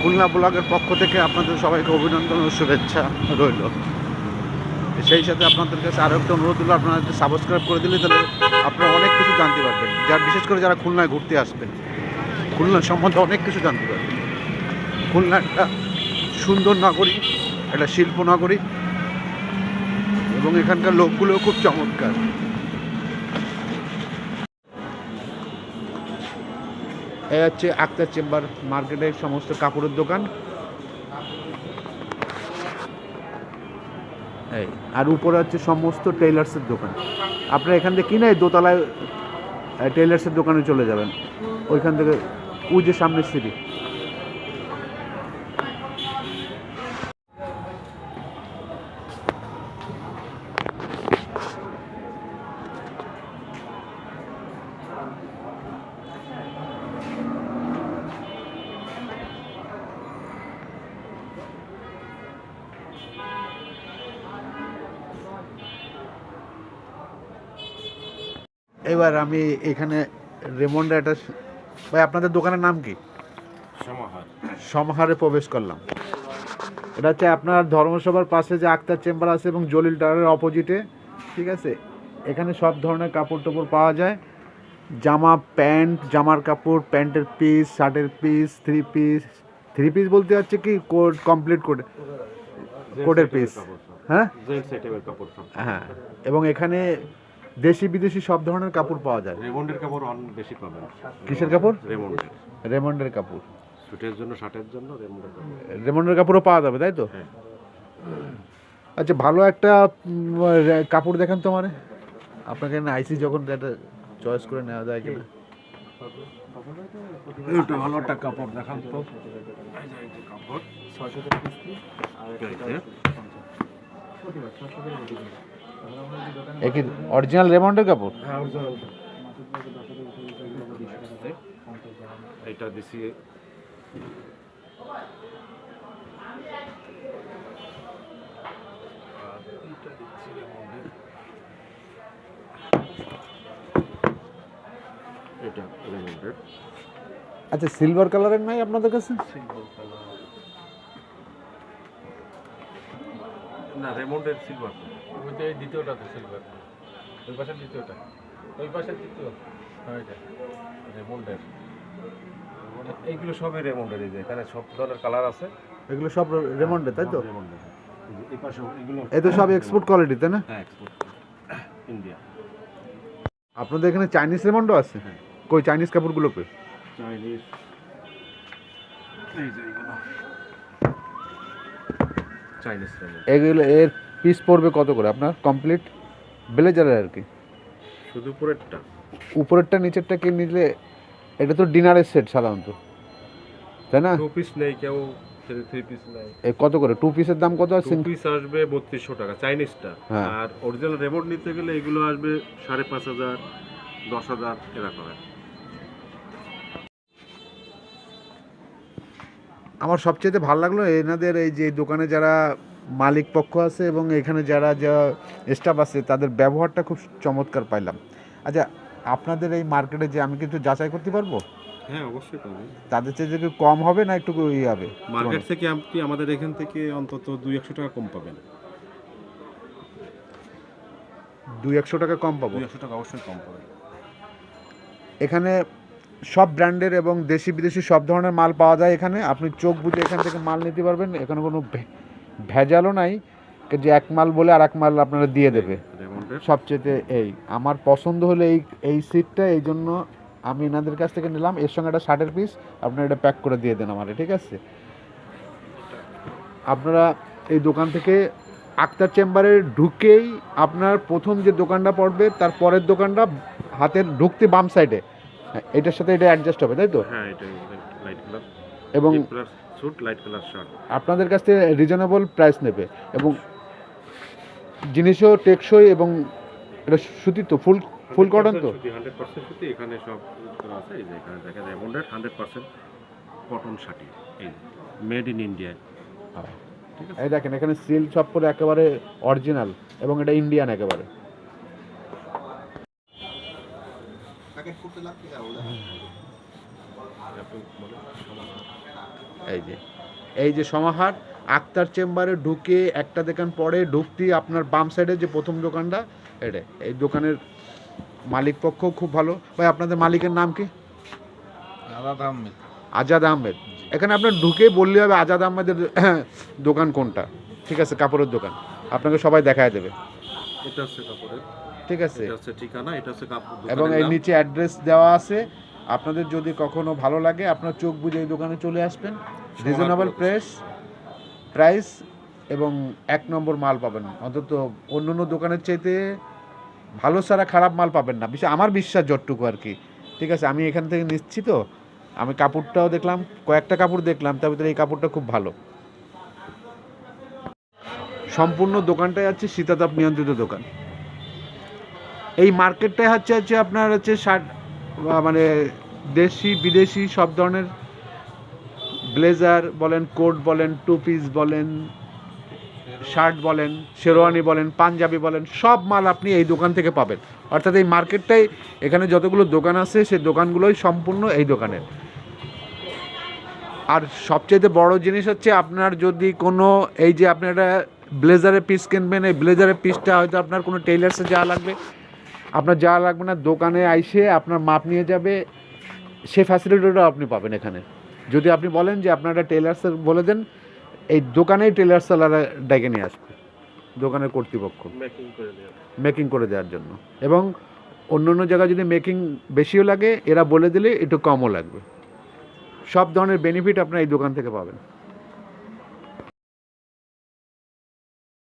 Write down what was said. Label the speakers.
Speaker 1: খুলনা ব্লগের পক্ষ থেকে আপনাদের সবাইকে অভিনন্দন ও শুভেচ্ছা রইল। সেই সাথে আপনাদের কাছে আরও একটা অনুরোধ হলো, আপনারা যদি সাবস্ক্রাইব করে দিলে তাহলে আপনারা অনেক কিছু জানতে পারবেন, বিশেষ করে যারা খুলনায় ঘুরতে আসবেন খুলনা সম্বন্ধে অনেক কিছু জানতে পারবেন। খুলনা একটা সুন্দর নগরী, একটা শিল্প নগরী, এবং এখানকার লোকগুলোও খুব চমৎকার। এই হচ্ছে আক্তার চেম্বার মার্কেটের সমস্ত কাপড়ের দোকান। এই আর উপরে হচ্ছে সমস্ত টেইলার্সের দোকান। আপনারা এখান থেকে কিনে দোতলায় টেইলার্সের দোকানে চলে যাবেন, ওইখান থেকে ওই যে সামনের সিঁড়ি। এবার আমি এখানে রেমন্ডে একটা, ভাই আপনাদের দোকানের নাম কি? সমাহারে প্রবেশ করলাম। এটা হচ্ছে আপনার ধর্মসভার পাশে যে আক্তার চেম্বার আছে এবং জলিল টাওয়ারের অপোজিটে, ঠিক আছে। এখানে সব ধরনের কাপড় টাপড় পাওয়া যায়, জামা প্যান্ট, জামার কাপড়, প্যান্টের পিস, শার্টের পিস, থ্রি পিস বলতে হচ্ছে কি কোট, কমপ্লিট কোটের পিস। হ্যাঁ হ্যাঁ, এবং এখানে দেশি বিদেশি সব ধরনের কাপড় পাওয়া যায়।
Speaker 2: রেমন্ডের কাপড় অনেক বেশি পাবেন।
Speaker 1: কিসের কাপড়? রেমন্ডের কাপড়,
Speaker 2: স্যুটের জন্য, শার্টের জন্য
Speaker 1: রেমন্ডের কাপড়ও পাওয়া যাবে, তাই তো? আচ্ছা, ভালো একটা কাপড় দেখান তো মানে, আপনাকে আইসি যখন একটা চয়েস করে নেওয়া যায় কিনা।
Speaker 2: একটা ভালো একটা কাপড় দেখান তো। কাপড় 600 টাকা পিস।
Speaker 1: আর কি অরিজিনাল রেমন্ডের কাপড়?
Speaker 2: হ্যাঁ, অরিজিনাল। এটা দিছি এটা রেমন্ডের।
Speaker 1: আচ্ছা, সিলভার কালারের নাই আপনাদের কাছে?
Speaker 2: সিলভার কালার না, রেমন্ডের সিলভার। ওইটা দ্বিতীয়টা তো সিলভার, ওই পাশের দ্বিতীয়টা, ওই পাশের দ্বিতীয়। হ্যাঁ, এটা রেমন্ডের। এইগুলো সবই রেমন্ডের। এই যে এখানে সব ধরনের কালার আছে,
Speaker 1: এগুলো সব রেমন্ডের, তাই তো?
Speaker 2: রেমন্ডের। এই পাশে এগুলো
Speaker 1: এই তো সব এক্সপোর্ট কোয়ালিটি, তাই না?
Speaker 2: হ্যাঁ, এক্সপোর্ট ইন্ডিয়া।
Speaker 1: আপনাদের এখানে চাইনিজ রেমন্ডও আছে?
Speaker 2: হ্যাঁ।
Speaker 1: কই চাইনিজ কাপড়গুলো কই?
Speaker 2: চাইনিজ এই যে চাইনিজ রেমন্ড।
Speaker 1: এগুলো এর পিস পড়বে কত করে আপনার কমপ্লিট ব্লেজারের আর কি?
Speaker 2: শুধু উপরেরটা?
Speaker 1: উপরেরটা নিচেরটা কি নিলে? এটা তো ডিনারের সেট সাধারণত, তাই না?
Speaker 2: টু পিস নেই কেউ, থ্রি পিস নাই।
Speaker 1: এই কত করে টু পিসের দাম কত আছে?
Speaker 2: টু পিস আসবে 3200 টাকা চাইনিজটা।
Speaker 1: হ্যাঁ।
Speaker 2: আর অরিজিনাল রেমন্ড নিতে গেলে এগুলো আসবে 5500, 10,000 এরকম।
Speaker 1: আমার সবচেয়ে ভালো লাগলো এনাদের এই যে দোকানে যারা মালিক পক্ষ আছে এবং এখানে যারা স্টাফ আছে তাদের ব্যবহারটা খুব চমৎকার পাইলাম। আচ্ছা, আপনাদের এই মার্কেটে যে আমি কিন্তু যাচাই করতে পারবো?
Speaker 2: হ্যাঁ, অবশ্যই পাবেন।
Speaker 1: তাদের চেয়ে যে কম হবে না একটু ইয়ে হবে?
Speaker 2: মার্কেট থেকে আপনি আমাদের এখান থেকে অন্তত 200-100 টাকা কম পাবেন।
Speaker 1: 200-100 টাকা কম পাবো?
Speaker 2: 200 টাকা অবশ্যই কম পাবেন।
Speaker 1: এখানে সব ব্র্যান্ডের এবং দেশি বিদেশি সব ধরনের মাল পাওয়া যায় এখানে। আপনি চোখ বুঝে এখান থেকে মাল নিতে পারবেন। এখানে কোনো ভেজালও নাই যে এক মাল বলে আর এক মাল আপনারা দিয়ে দেবে। সবচেয়ে এই আমার পছন্দ হলো এই সিটটা, এই জন্য আমি এনাদের কাছ থেকে নিলাম। এর সঙ্গে একটা শার্টের পিস আপনারা এটা প্যাক করে দিয়ে দেন আমারে, ঠিক আছে? আপনারা এই দোকান থেকে আক্তার চেম্বারে ঢুকেই আপনার প্রথম যে দোকানটা পড়বে তার পরের দোকানটা হাতের ঢুকতে বাম সাইডে, এটার সাথে এটা অ্যাডজাস্ট হবে, তাই তো?
Speaker 2: হ্যাঁ, এটা লাইট কালার
Speaker 1: এবং
Speaker 2: স্যুট, লাইট কালার শার্ট।
Speaker 1: আপনাদের কাছ থেকে রিজনেবল প্রাইস নেবে এবং জিনিসও টেকসই এবং এটা সুতি তো, ফুল কটন তো?
Speaker 2: 100% সুতি। এখানে সব করা আছে। এই যে এখানে দেখেন রেমন্ডের 100% কটন শাড়ি, এই মেড ইন ইন্ডিয়া। ঠিক আছে,
Speaker 1: এই দেখেন এখানে সিল সব করে একেবারে অরিজিনাল এবং এটা ইন্ডিয়ান একেবারে। এই যে এই যে সমাহার আক্তার চেম্বারে ঢুকে একটা দোকান পরে ঢুকতেই আপনার বাম সাইডে যে প্রথম দোকানটা এটা, এই দোকানের মালিক পক্ষ খুব ভালো। ভাই আপনাদের মালিকের নাম কি?
Speaker 2: আজাদ আহমেদ।
Speaker 1: আজাদ আহমেদ। এখানে আপনার ঢুকে বললে হবে আজাদ আহমেদের দোকান কোনটা, ঠিক আছে, কাপড়ের দোকান আপনাকে সবাই দেখায় দেবে।
Speaker 2: এটা হচ্ছে কাপড়ের,
Speaker 1: ঠিক আছে,
Speaker 2: এটা হচ্ছে ঠিকানা, এটা হচ্ছে কাপড়।
Speaker 1: এবং এই নিচে অ্যাড্রেস দেওয়া আছে। আপনাদের যদি কখনো ভালো লাগে আপনার চোখ বুঝে এই দোকানে চলে আসবেন। রিজনেবল প্রাইস এবং 1 নম্বর মাল পাবেন। অন্তত অন্য অন্য দোকানের চাইতে ভালো ছাড়া খারাপ মাল পাবেন না, বিশেষ আমার বিশ্বাস যতটুকু আর কি। ঠিক আছে, আমি এখান থেকে নিচ্ছি তো, আমি কাপড়টাও দেখলাম, কয়েকটা কাপড় দেখলাম, তার ভিতরে এই কাপড়টা খুব ভালো। সম্পূর্ণ দোকানটাই হচ্ছে শীতাতাপ নিয়ন্ত্রিত দোকান। এই মার্কেটটাই হচ্ছে আপনার হচ্ছে মানে দেশি বিদেশি সব ধরনের ব্লেজার বলেন, কোট বলেন, টু পিস বলেন, শার্ট বলেন, শেরওয়ানি বলেন, পাঞ্জাবি বলেন, সব মাল আপনি এই দোকান থেকে পাবেন। অর্থাৎ এই মার্কেটটাই, এখানে যতগুলো দোকান আছে সেই দোকানগুলোই সম্পূর্ণ এই দোকানের। আর সবচেয়ে বড় জিনিস হচ্ছে আপনার যদি কোনো এই যে আপনি একটা ব্লেজারের পিস কিনবেন, এই ব্লেজারের পিসটা হয়তো আপনার কোনো টেইলার্সে যাওয়া লাগবে, আপনার যাওয়া লাগবে না, দোকানে আইসে আপনার মাপ নিয়ে যাবে, সে ফ্যাসিলিটিটাও আপনি পাবেন এখানে। যদি আপনি বলেন যে আপনারা টেলার্সের বলে দেন, এই দোকানেই টেলার্স সেলারে ডেকে নিয়ে আসবে দোকানের কর্তৃপক্ষ মেকিং করে দেওয়ার জন্য। এবং অন্য অন্য জায়গায় যদি মেকিং বেশিও লাগে এরা বলে দিলে একটু কমও লাগবে। সব ধরনের বেনিফিট আপনারা এই দোকান থেকে পাবেন।